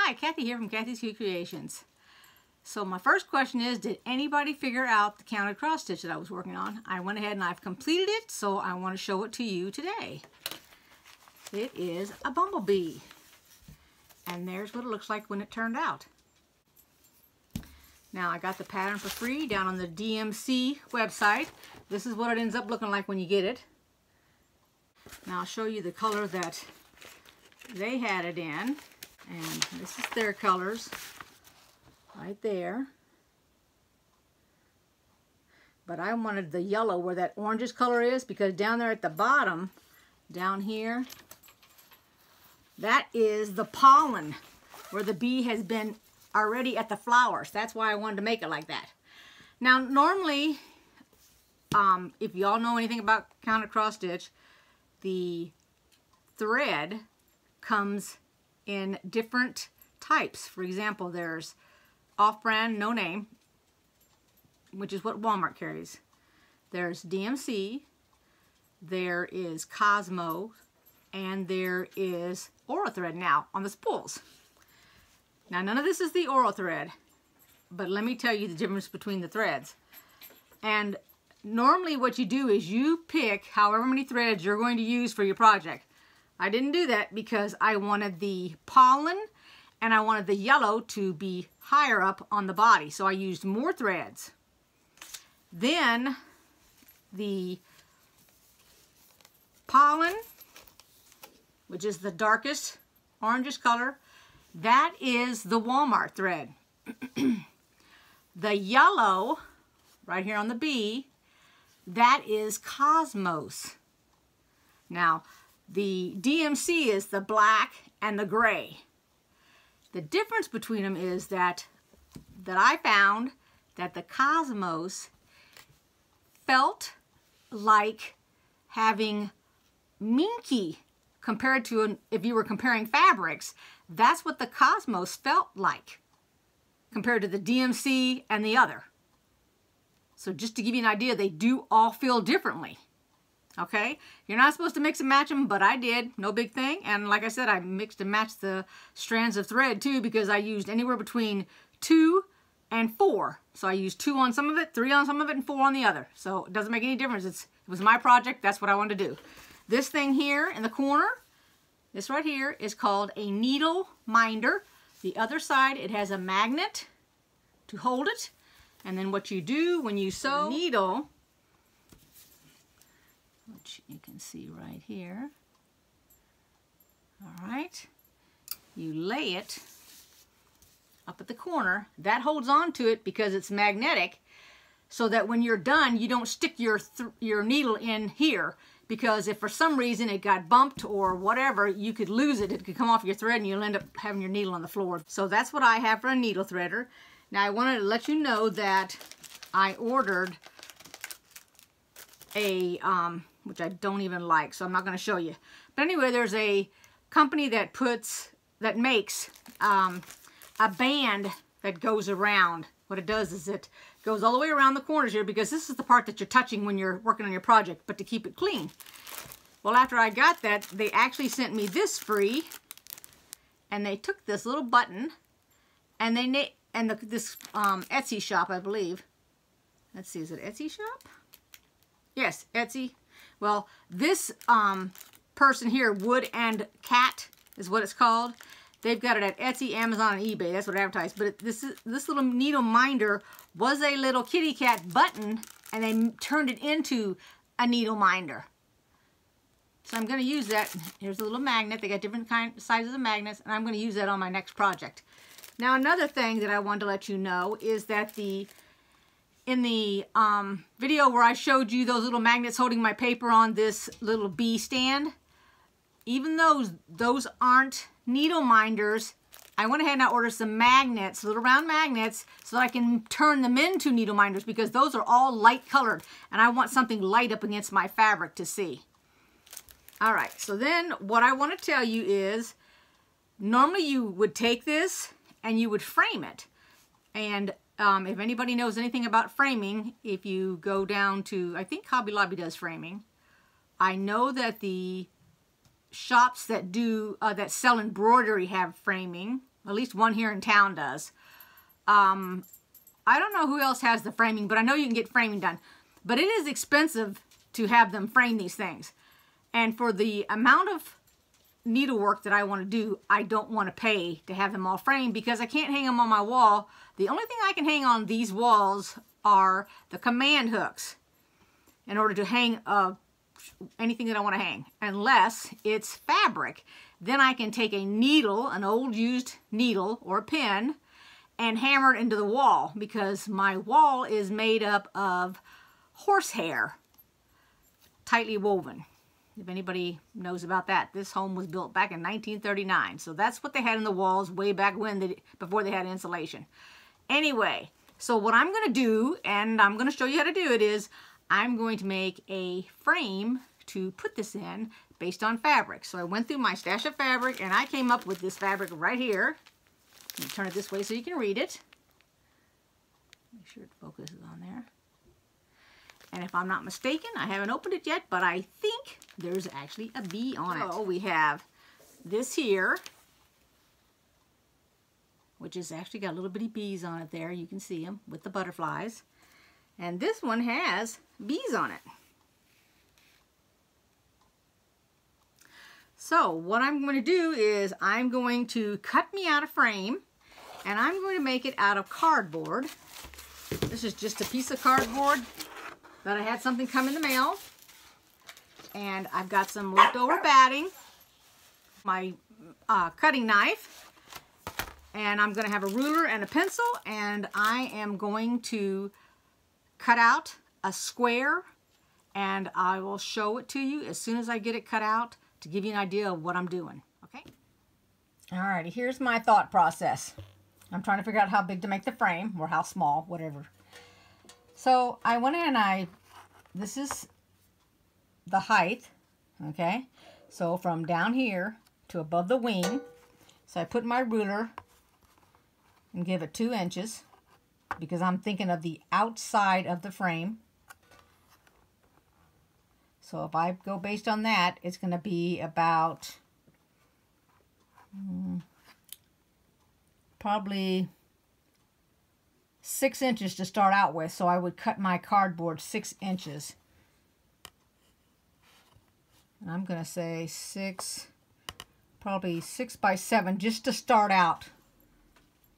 Hi, Kathy here from Kathy's Cute Creations. So my first question is, did anybody figure out the counted cross stitch that I was working on? I went ahead and I've completed it, so I want to show it to you today. It is a bumblebee. And there's what it looks like when it turned out. Now I got the pattern for free down on the DMC website. This is what it ends up looking like when you get it. Now I'll show you the color that they had it in. And this is their colors right there. But I wanted the yellow where that orangish color is, because down there at the bottom, down here, that is the pollen where the bee has been already at the flowers. That's why I wanted to make it like that. Now normally, if y'all know anything about counted cross stitch, the thread comes in different types. For example, there's off-brand, no name, which is what Walmart carries. There's DMC, there is Cosmo, and there is Aura-Thread now on the spools. Now none of this is the Aura-Thread, but let me tell you the difference between the threads. And normally what you do is you pick however many threads you're going to use for your project. I didn't do that because I wanted the pollen and I wanted the yellow to be higher up on the body, so I used more threads. Then the pollen, which is the darkest orangish color, that is the Walmart thread. The yellow, right here on the bee, that is Cosmos. Now, the DMC is the black and the gray. The difference between them is that I found that the Cosmos felt like having minky compared to if you were comparing fabrics. That's what the Cosmos felt like compared to the DMC and the other. So just to give you an idea, they do all feel differently. Okay, you're not supposed to mix and match them, but I did, no big thing. And like I said, I mixed and matched the strands of thread too, because I used anywhere between 2 and 4. So I used 2 on some of it, 3 on some of it, and 4 on the other. So it doesn't make any difference. It was my project, that's what I wanted to do. This thing here in the corner, this right here, is called a needle minder. The other side, it has a magnet to hold it. And then what you do when you sew the needle, which you can see right here. All right, you lay it up at the corner. That holds on to it because it's magnetic, so that when you're done, you don't stick your needle in here, because if for some reason it got bumped or whatever, you could lose it. It could come off your thread and you'll end up having your needle on the floor. So that's what I have for a needle threader. Now I wanted to let you know that I ordered a which I don't even like, so I'm not going to show you. But anyway, there's a company that makes a band that goes around. What it does is it goes all the way around the corners here, because this is the part that you're touching when you're working on your project, but to keep it clean. Well, after I got that, they actually sent me this free, and they took this little button, and this Etsy shop, I believe. Let's see, is it Etsy shop? Yes, Etsy. Well, this person here, Wood and Cat is what it's called. They've got it at Etsy, Amazon, and eBay. That's what it advertised. But this little needle minder was a little kitty cat button, and they turned it into a needle minder. So I'm going to use that. Here's a little magnet. They got different sizes of magnets, and I'm going to use that on my next project. Now, another thing that I wanted to let you know is that in the video where I showed you those little magnets holding my paper on this little bee stand, even though those aren't needle minders, I went ahead and I ordered some magnets, little round magnets, so that I can turn them into needle minders, because those are all light colored and I want something light up against my fabric to see. All right, so then what I want to tell you is, normally you would take this and you would frame it. And if anybody knows anything about framing, if you go down to, I think Hobby Lobby does framing. I know that the shops that sell embroidery have framing. At least one here in town does. I don't know who else has the framing, but I know you can get framing done. But it is expensive to have them frame these things. And for the amount of needlework that I want to do, I don't want to pay to have them all framed because I can't hang them on my wall. The only thing I can hang on these walls are the command hooks in order to hang anything that I want to hang, unless it's fabric. Then I can take a needle, an old used needle or a pin, and hammer it into the wall because my wall is made up of horsehair, tightly woven. If anybody knows about that, this home was built back in 1939. So that's what they had in the walls way back when, before they had insulation. Anyway, so what I'm going to do, and I'm going to show you how to do it, is I'm going to make a frame to put this in based on fabric. So I went through my stash of fabric and I came up with this fabric right here. Let me turn it this way so you can read it. Make sure it focuses on there. And if I'm not mistaken, I haven't opened it yet, but I think there's actually a bee on it. So we have this here, which has actually got little bitty bees on it there. You can see them with the butterflies. And this one has bees on it. So what I'm going to do is I'm going to cut me out a frame, and I'm going to make it out of cardboard. This is just a piece of cardboard that I had something come in the mail. And I've got some leftover batting, my cutting knife, and I'm going to have a ruler and a pencil, and I am going to cut out a square, and I will show it to you as soon as I get it cut out to give you an idea of what I'm doing. Okay? Alrighty, here's my thought process. I'm trying to figure out how big to make the frame, or how small, whatever. So I went in and this is the height, okay? So from down here to above the wing. So I put my ruler and give it 2 inches because I'm thinking of the outside of the frame. So if I go based on that, it's going to be about probably 6 inches to start out with. So I would cut my cardboard 6 inches. And I'm going to say probably 6 by 7 just to start out.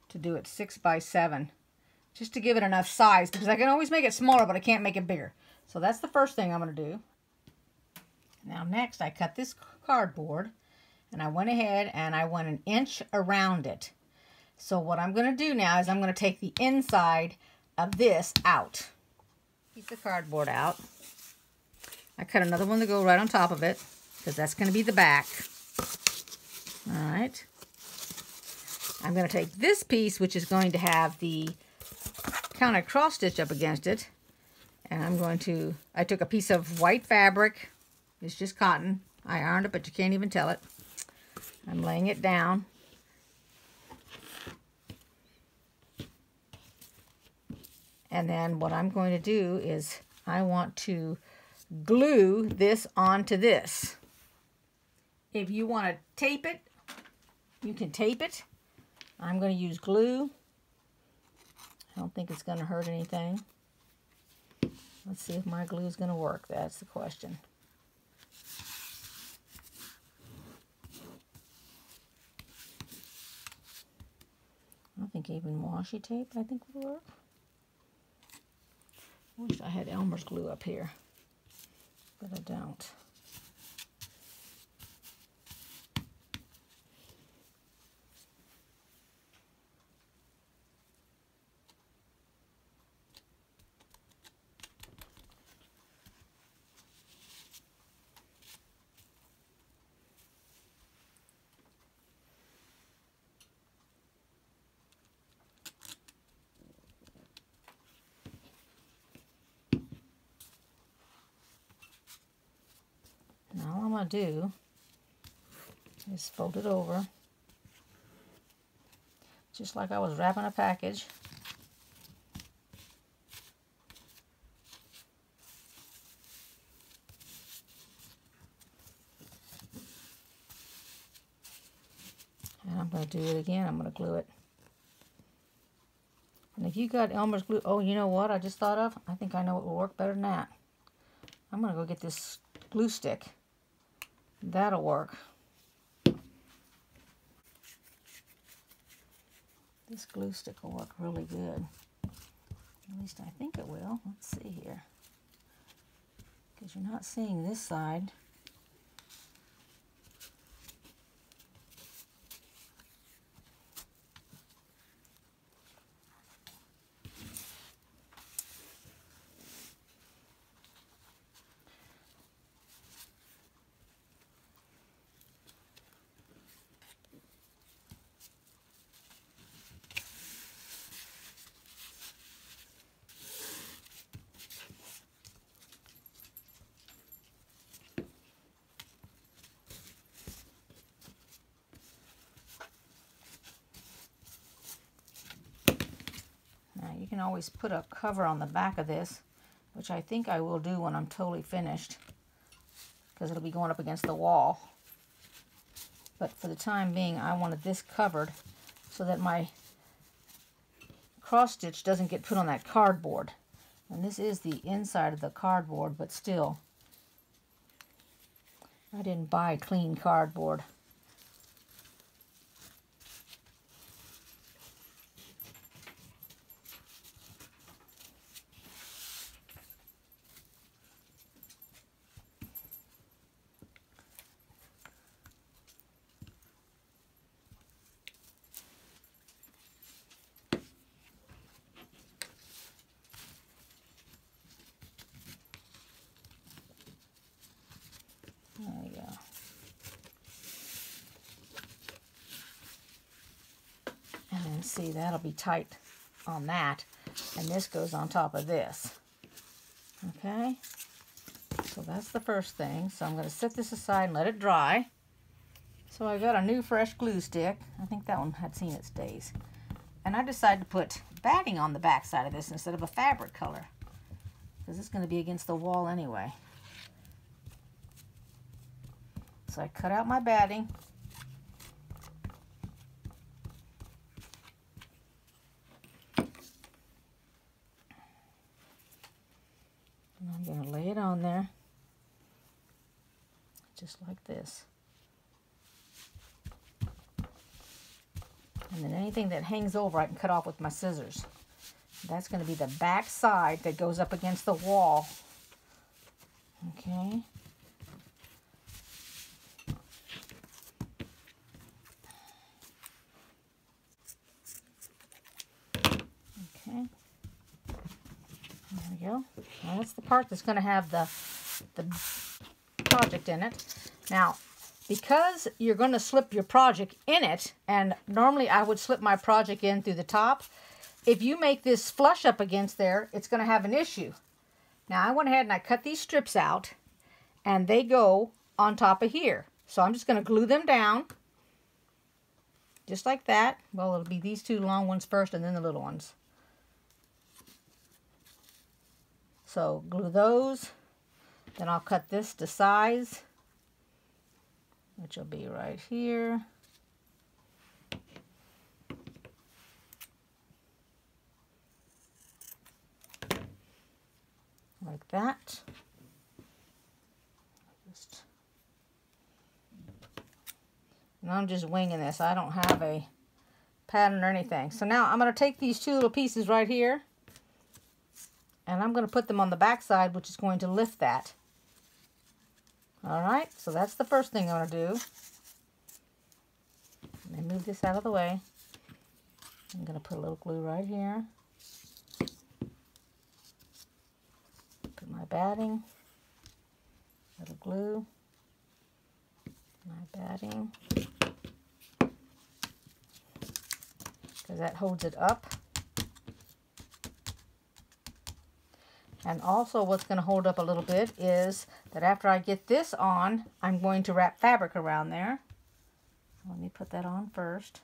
To do it 6 by 7. Just to give it enough size, because I can always make it smaller, but I can't make it bigger. So that's the first thing I'm going to do. Now next I cut this cardboard, and I went ahead and I went 1 inch around it. So what I'm going to do now is I'm going to take the inside of this out. Piece of cardboard out. I cut another one to go right on top of it, because that's going to be the back. Alright. I'm going to take this piece, which is going to have the counter cross stitch up against it, and I took a piece of white fabric. It's just cotton. I ironed it, but you can't even tell it. I'm laying it down. And then what I'm going to do is I want to glue this onto this. If you want to tape it, you can tape it. I'm going to use glue. I don't think it's going to hurt anything. Let's see if my glue is going to work. That's the question. I think even washi tape, I think, would work. I wish I had Elmer's glue up here, but I don't. Now all I'm going to do is fold it over, just like I was wrapping a package. And I'm going to to do it again. I'm going to glue it. And if you got Elmer's glue, oh, you know what I just thought of? I think I know what will work better than that. I'm going to go get this glue stick. That'll work. This glue stick will work really good. At least I think it will. Let's see here. Because you're not seeing this side. You can always put a cover on the back of this, which I think I will do when I'm totally finished, because it'll be going up against the wall. But for the time being, I wanted this covered so that my cross stitch doesn't get put on that cardboard. And this is the inside of the cardboard, but still, I didn't buy clean cardboard. There we go. And then see, that'll be tight on that. And this goes on top of this. Okay? So that's the first thing. So I'm going to set this aside and let it dry. So I got a new fresh glue stick. I think that one had seen its days. And I decided to put batting on the back side of this instead of a fabric color, because it's going to be against the wall anyway. So I cut out my batting. And I'm going to lay it on there, just like this. And then anything that hangs over I can cut off with my scissors. That's going to be the back side that goes up against the wall. Okay. Okay. There we go. Now that's the part that's going to have the project in it. Now, because you're going to slip your project in it, and normally I would slip my project in through the top, if you make this flush up against there, it's going to have an issue. Now I went ahead and I cut these strips out, and they go on top of here. So I'm just going to glue them down, just like that. Well, it'll be these two long ones first and then the little ones. So glue those, then I'll cut this to size, which will be right here. Like that. And I'm just winging this. I don't have a pattern or anything. So now I'm going to take these two little pieces right here, and I'm going to put them on the back side, which is going to lift that. Alright, so that's the first thing I'm going to do. Let me move this out of the way. I'm going to put a little glue right here. Put my batting. Little glue. My batting. Because that holds it up. And also what's going to hold up a little bit is that after I get this on, I'm going to wrap fabric around there. Let me put that on first.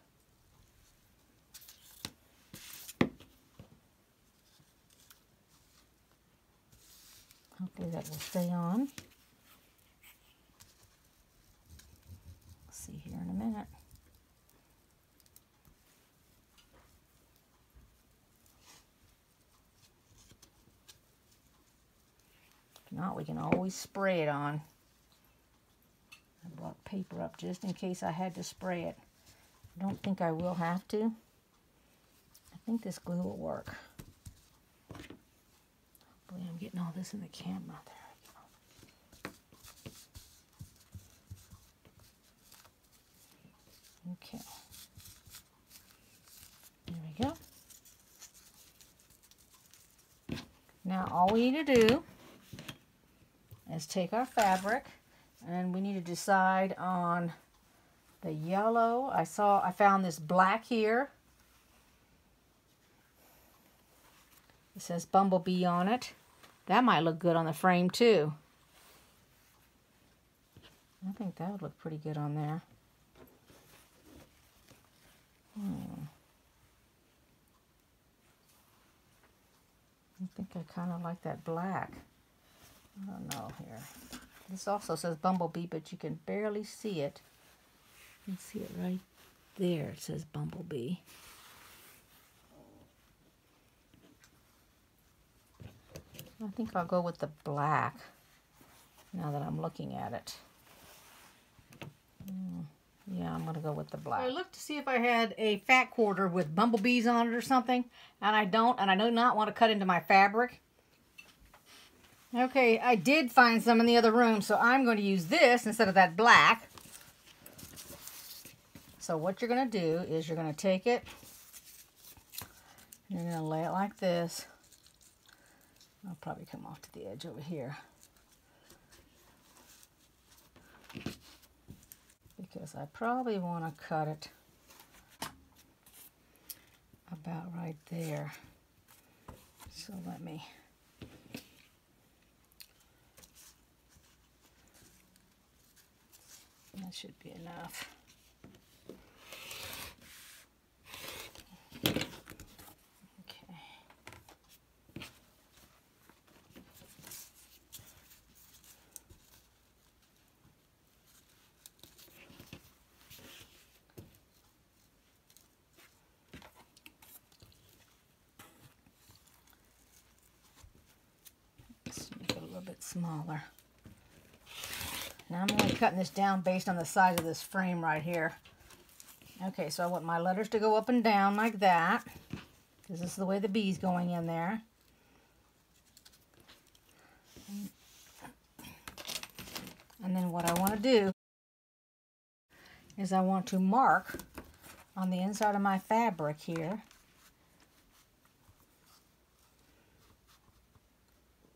Hopefully that will stay on. See here in a minute. not, we can always spray it on. I brought paper up just in case I had to spray it. I don't think I will have to. I think this glue will work. Hopefully I'm getting all this in the camera. There we go. Okay. There we go. Now all we need to do is take our fabric, and we need to decide on the yellow. I found this black here. It says Bumblebee on it. That might look good on the frame too. I think that would look pretty good on there. I think I kind of like that black. I don't know here. This also says Bumblebee, but you can barely see it. You can see it right there. It says Bumblebee. I think I'll go with the black now that I'm looking at it. Yeah, I'm going to go with the black. I looked to see if I had a fat quarter with bumblebees on it or something, and I don't, and I do not want to cut into my fabric. Okay, I did find some in the other room, so I'm going to use this instead of that black. So what you're going to do is you're going to take it, you're going to lay it like this. I'll probably come off to the edge over here, because I probably want to cut it about right there. So let me, that should be enough. Okay. Let's make it a little bit smaller. Now I'm only cutting this down based on the size of this frame right here. Okay, so I want my letters to go up and down like that, because this is the way the bee's going in there. And then what I want to do is I want to mark on the inside of my fabric here.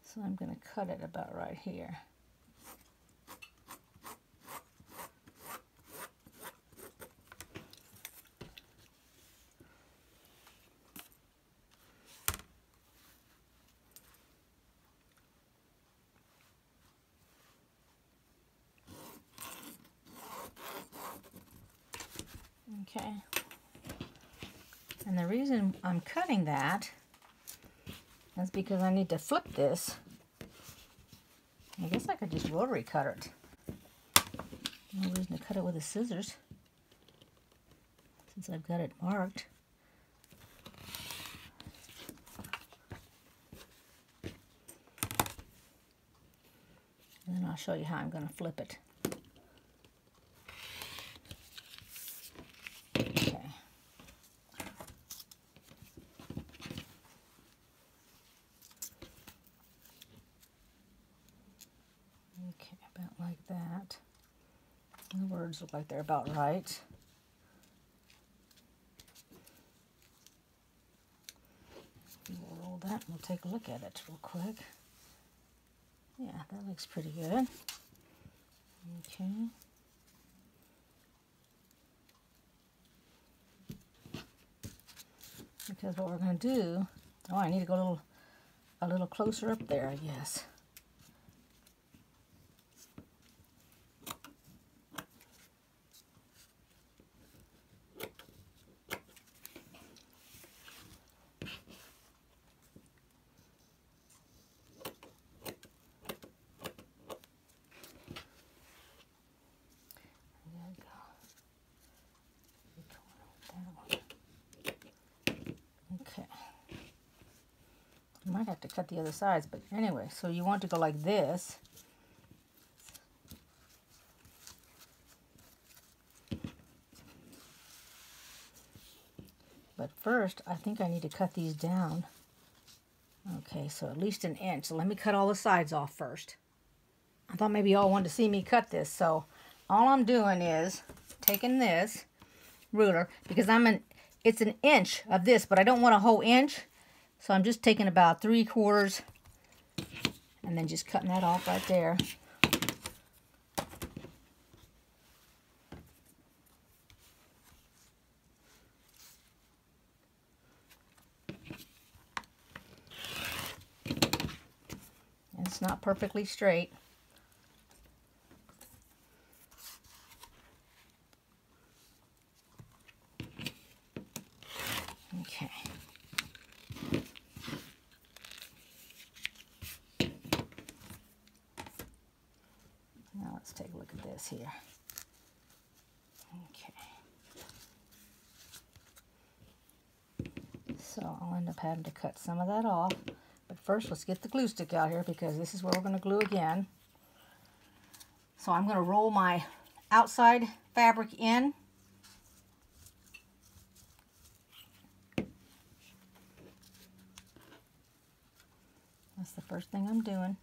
So I'm going to cut it about right here. Okay, and the reason I'm cutting that is because I need to flip this. I guess I could just rotary cut it. No reason to cut it with the scissors, since I've got it marked. And then I'll show you how I'm going to flip it. Okay, about like that. The words look like they're about right. We'll roll that and we'll take a look at it real quick. Yeah, that looks pretty good. Okay. Because what we're going to do, oh, I need to go a little closer up there, I guess. You might have to cut the other sides, but anyway, so you want to go like this. But first, I think I need to cut these down. Okay, so at least an inch. So let me cut all the sides off first. I thought maybe y'all wanted to see me cut this, so all I'm doing is taking this ruler, because it's an inch of this, but I don't want a whole inch, so I'm just taking about 3/4 and then just cutting that off right there. And it's not perfectly straight. Okay. Now let's take a look at this here. Okay. So I'll end up having to cut some of that off. But first, let's get the glue stick out here, because this is where we're going to glue again. So I'm going to roll my outside fabric in. That's the first thing I'm doing.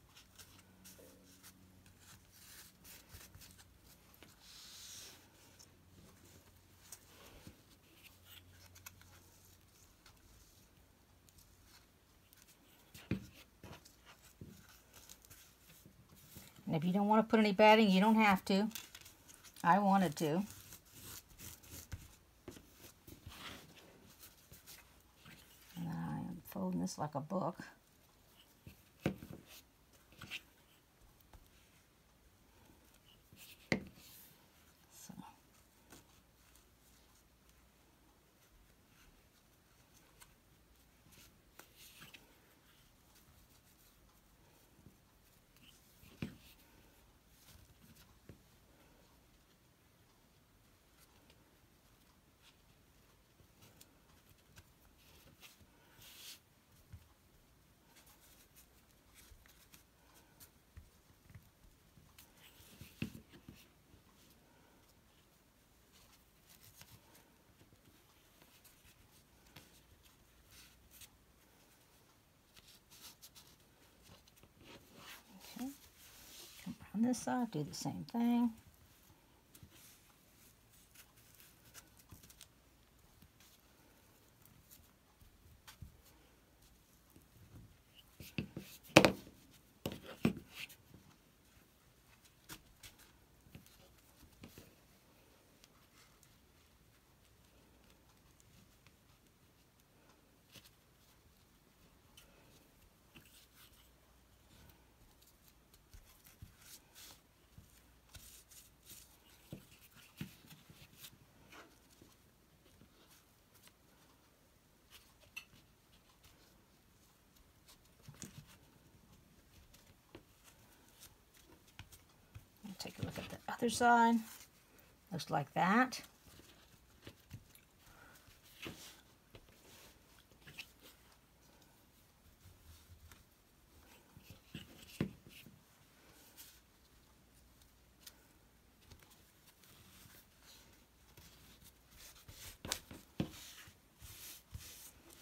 And if you don't want to put any batting, you don't have to. I wanted to. And I am folding this like a book. So. On this side, do the same thing. Take a look at the other side. Looks like that.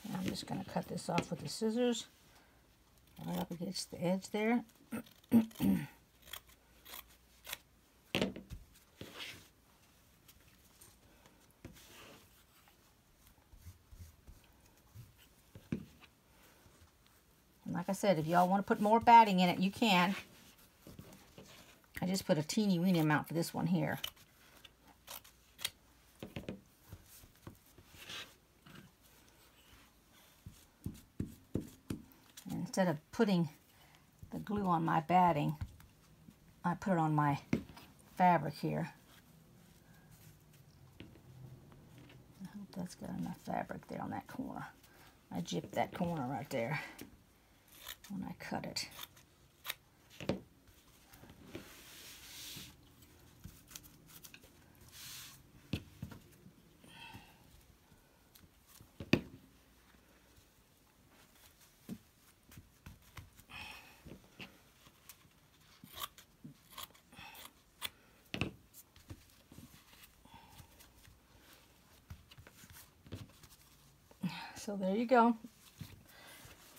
And I'm just going to cut this off with the scissors right up against the edge there. Like I said, if y'all want to put more batting in it, you can. I just put a teeny weeny amount for this one here. And instead of putting the glue on my batting, I put it on my fabric here. I hope that's got enough fabric there on that corner. I gypped that corner right there when I cut it. So there you go.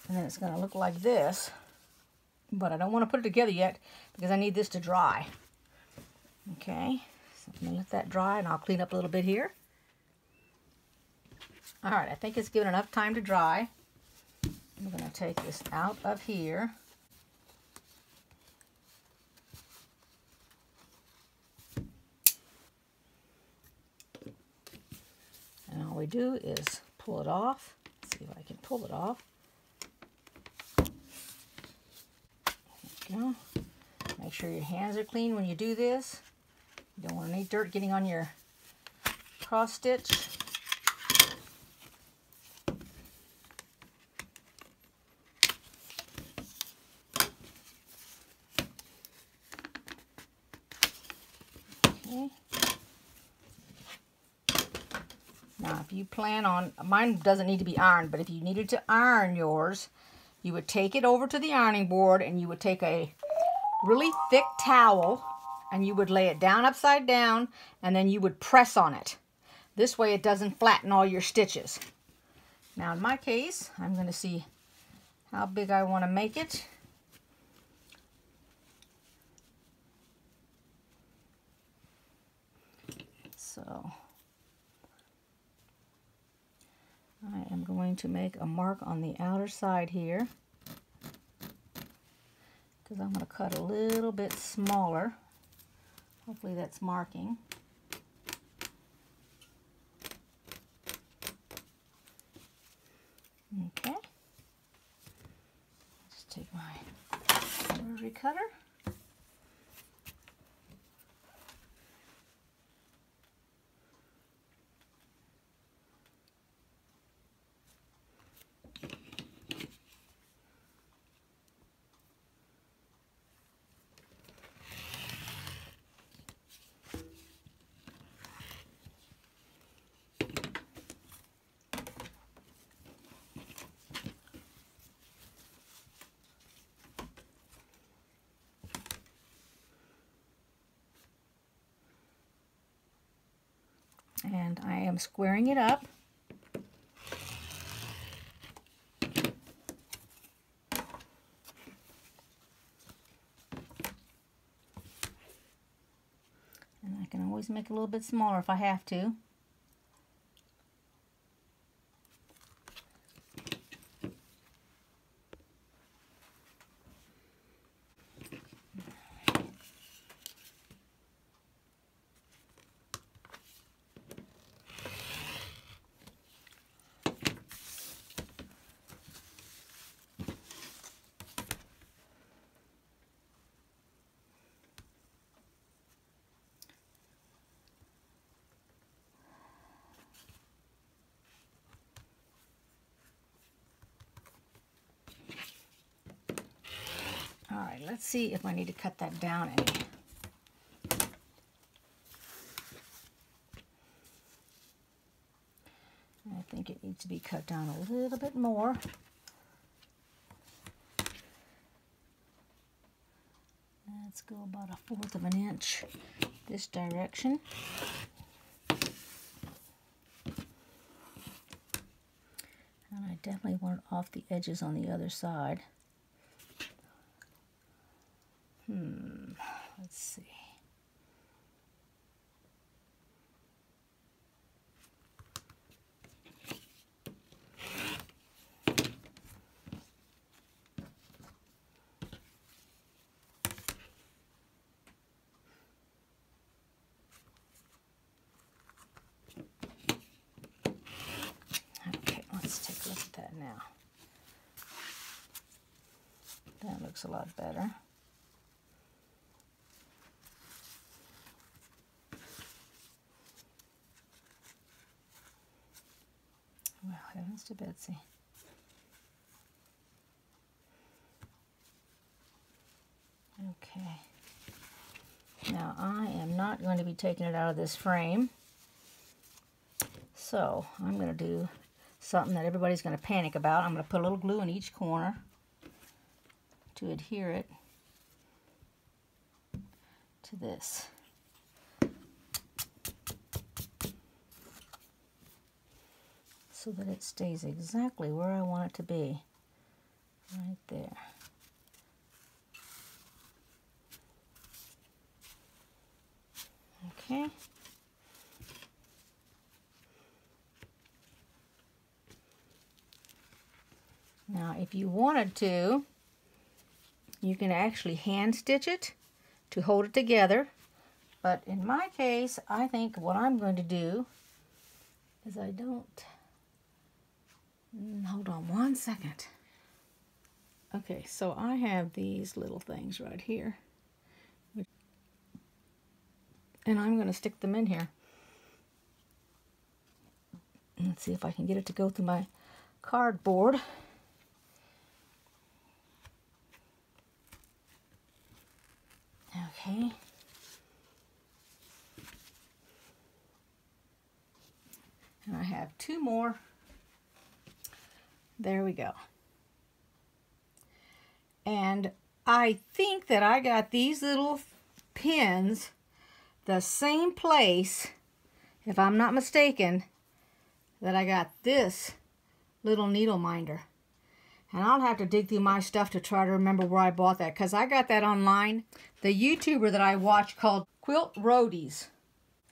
And then it's going to look like this. But I don't want to put it together yet because I need this to dry. Okay, so I'm going to let that dry and I'll clean up a little bit here. All right, I think it's given enough time to dry. I'm going to take this out of here. And all we do is pull it off. Let's see if I can pull it off. There you go. Make sure your hands are clean when you do this. You don't want any dirt getting on your cross stitch. Okay. Now, if you plan on, mine doesn't need to be ironed, but if you needed to iron yours, you would take it over to the ironing board and you would take a really thick towel and you would lay it down upside down and then you would press on it. This way it doesn't flatten all your stitches. Now in my case, I'm going to see how big I want to make it. So I am going to make a mark on the outer side here because I'm going to cut a little bit smaller. Hopefully that's marking. Okay. Just take my rotary cutter. And I am squaring it up. And I can always make it a little bit smaller if I have to. All right, let's see if I need to cut that down any. I think it needs to be cut down a little bit more. Let's go about 1/4 of an inch this direction. And I definitely want it off the edges on the other side. Let's see. Okay, let's take a look at that now. That looks a lot better. Well, heavens to Betsy. Okay. Now I am not going to be taking it out of this frame. So I'm going to do something that everybody's going to panic about. I'm going to put a little glue in each corner to adhere it to this. so that it stays exactly where I want it to be. Right there. Okay. Now, if you wanted to, you can actually hand stitch it to hold it together. But in my case, I think what I'm going to do is I don't... Hold on one second. Okay, so I have these little things right here. And I'm going to stick them in here. Let's see if I can get it to go through my cardboard. Okay. And I have two more. There we go. And I think that I got these little pins the same place, if I'm not mistaken, that I got this little needle minder. And I'll have to dig through my stuff to try to remember where I bought that, because I got that online. The YouTuber that I watch called Quilt Roadies,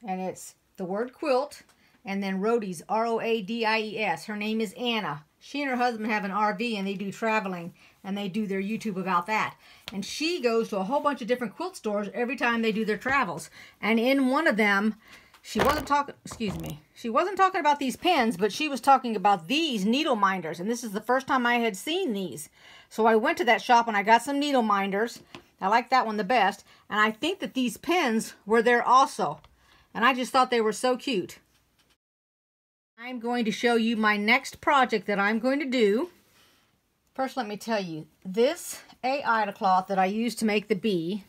and it's the word quilt and then Roadies, R-O-A-D-I-E-S. Her name is Anna. She and her husband have an RV and they do traveling, and they do their YouTube about that. And she goes to a whole bunch of different quilt stores every time they do their travels. And in one of them, she wasn't talking about these pins, but she was talking about these needle minders. And this is the first time I had seen these. So I went to that shop and I got some needle minders. I like that one the best. And I think that these pins were there also. And I just thought they were so cute. I'm going to show you my next project that I'm going to do. First, let me tell you, this Aida cloth that I used to make the bee,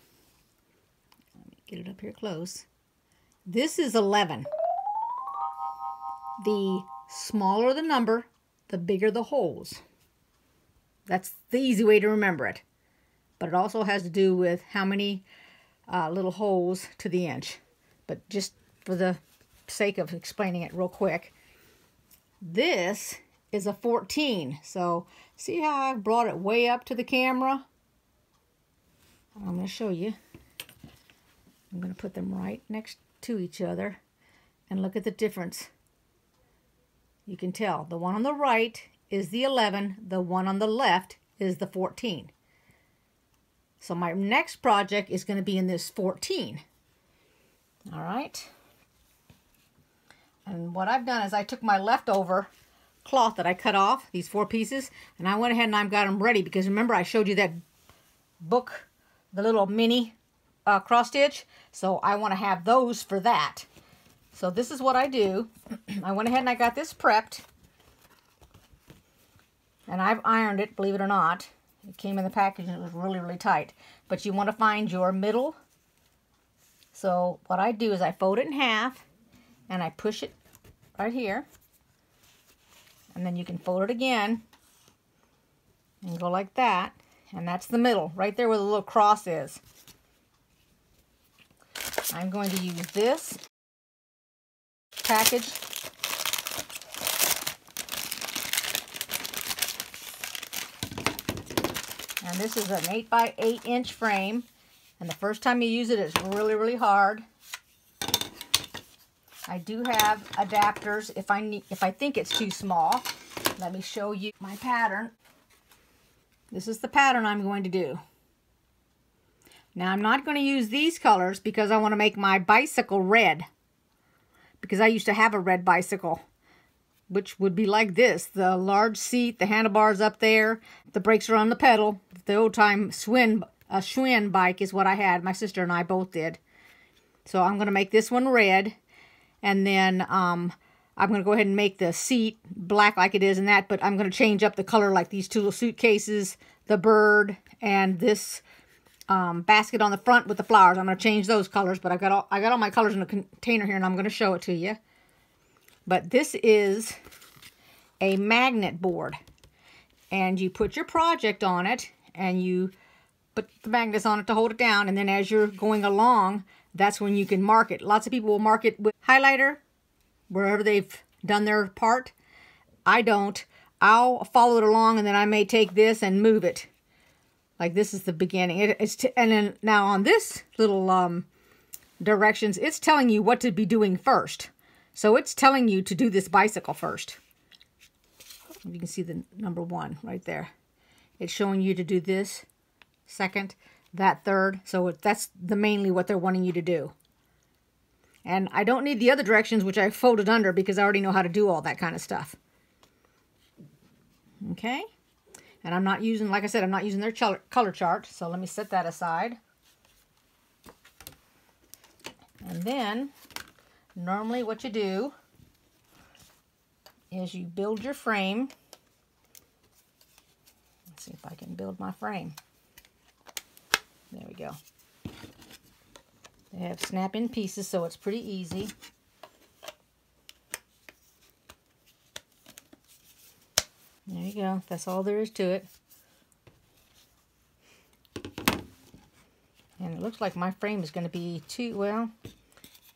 let me get it up here close. This is 11. The smaller the number, the bigger the holes. That's the easy way to remember it. But it also has to do with how many little holes to the inch. But just for the sake of explaining it real quick, this is a 14. So see how I brought it way up to the camera? I'm going to show you. I'm going to put them right next to each other and look at the difference. You can tell the one on the right is the 11, the one on the left is the 14. So my next project is going to be in this 14. All right. And what I've done is I took my leftover cloth that I cut off, these 4 pieces, and I went ahead and I've got them ready, because remember I showed you that book, the little mini cross stitch, so I want to have those for that. So this is what I do. I went ahead and I got this prepped, and I've ironed it, believe it or not. It came in the package and it was really, really tight. But you want to find your middle. So what I do is I fold it in half and I push it right here. And then you can fold it again and go like that. And that's the middle, right there where the little cross is. I'm going to use this package. And this is an 8x8 inch frame. And the first time you use it, it's really, really hard. I do have adapters if I think it's too small. Let me show you my pattern. This is the pattern I'm going to do. Now I'm not going to use these colors because I want to make my bicycle red. Because I used to have a red bicycle, which would be like this. The large seat, the handlebars up there, the brakes are on the pedal. The old time Schwinn bike is what I had. My sister and I both did. So I'm going to make this one red. And then I'm going to go ahead and make the seat black like it is and that. But I'm going to change up the color like these 2 little suitcases, the bird, and this basket on the front with the flowers. I'm going to change those colors. But I got all my colors in a container here and I'm going to show it to you. But this is a magnet board. And you put your project on it and you put the magnets on it to hold it down. And then as you're going along, that's when you can mark it. Lots of people will mark it with highlighter wherever they've done their part. I don't. I'll follow it along, and then I may take this and move it. Like this is the beginning. And then now on this little directions, it's telling you what to be doing first. So it's telling you to do this bicycle first. You can see the number 1 right there. It's showing you to do this second, that third. So that's mainly what they're wanting you to do. And I don't need the other directions, which I folded under because I already know how to do all that kind of stuff. Okay. And I'm not using, like I said, I'm not using their color chart. So let me set that aside. And then, normally what you do is you build your frame. Let's see if I can build my frame. There we go. They have snap-in pieces, so it's pretty easy. There you go. That's all there is to it. And it looks like my frame is going to be too, well,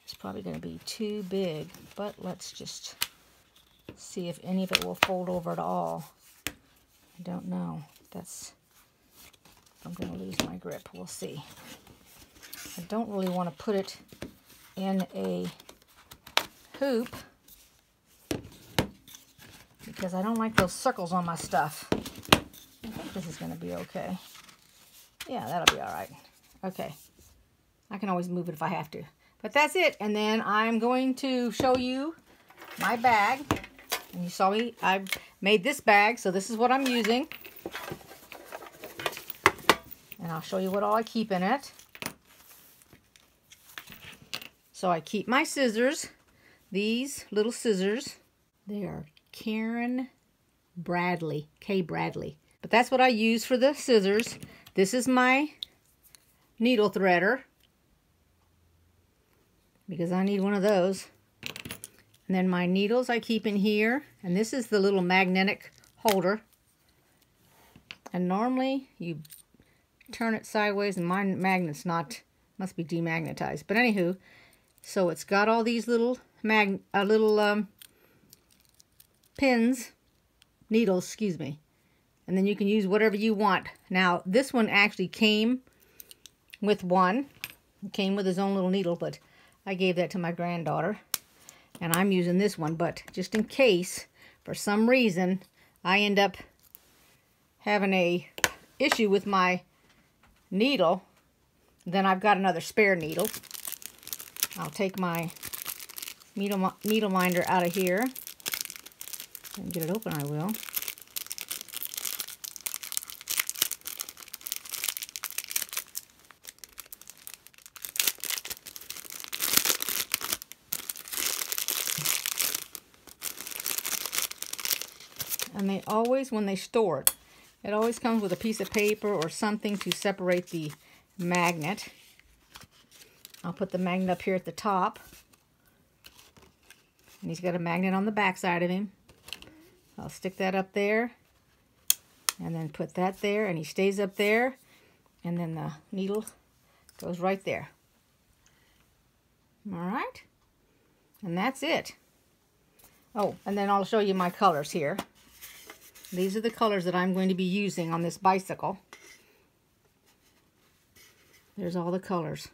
it's probably going to be too big. But let's just see if any of it will fold over at all. I don't know. I'm going to lose my grip. We'll see. I don't really want to put it in a hoop because I don't like those circles on my stuff. I think this is going to be okay. Yeah, that'll be all right. Okay. I can always move it if I have to. But that's it. And then I'm going to show you my bag. And you saw me, I made this bag, so this is what I'm using. And I'll show you what all I keep in it. So I keep my scissors, these little scissors. They are Karen Bradley, K. Bradley. But that's what I use for the scissors. This is my needle threader, because I need one of those. And then my needles I keep in here. And this is the little magnetic holder. And normally you turn it sideways, and my magnet's not, must be demagnetized. But anywho, so it's got all these little pins, needles, excuse me. And then you can use whatever you want. Now, this one actually came with one. It came with his own little needle, but I gave that to my granddaughter. And I'm using this one, but just in case, for some reason, I end up having a issue with my needle, then I've got another spare needle. I'll take my needle minder out of here and get it open. I will. And they always, when they store it, it always comes with a piece of paper or something to separate the magnet. I'll put the magnet up here at the top. And he's got a magnet on the back side of him. I'll stick that up there. And then put that there. And he stays up there. And then the needle goes right there. Alright. And that's it. Oh, and then I'll show you my colors here. These are the colors that I'm going to be using on this bicycle. There's all the colors.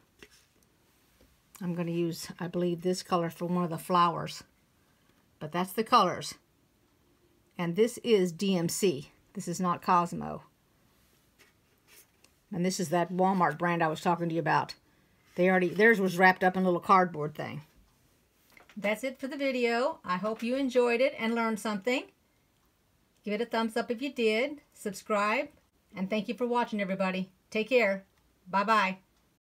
I'm going to use, I believe, this color for one of the flowers. But that's the colors. And this is DMC. This is not Cosmo. And this is that Walmart brand I was talking to you about. Theirs was wrapped up in a little cardboard thing. That's it for the video. I hope you enjoyed it and learned something. Give it a thumbs up if you did. Subscribe. And thank you for watching, everybody. Take care. Bye-bye.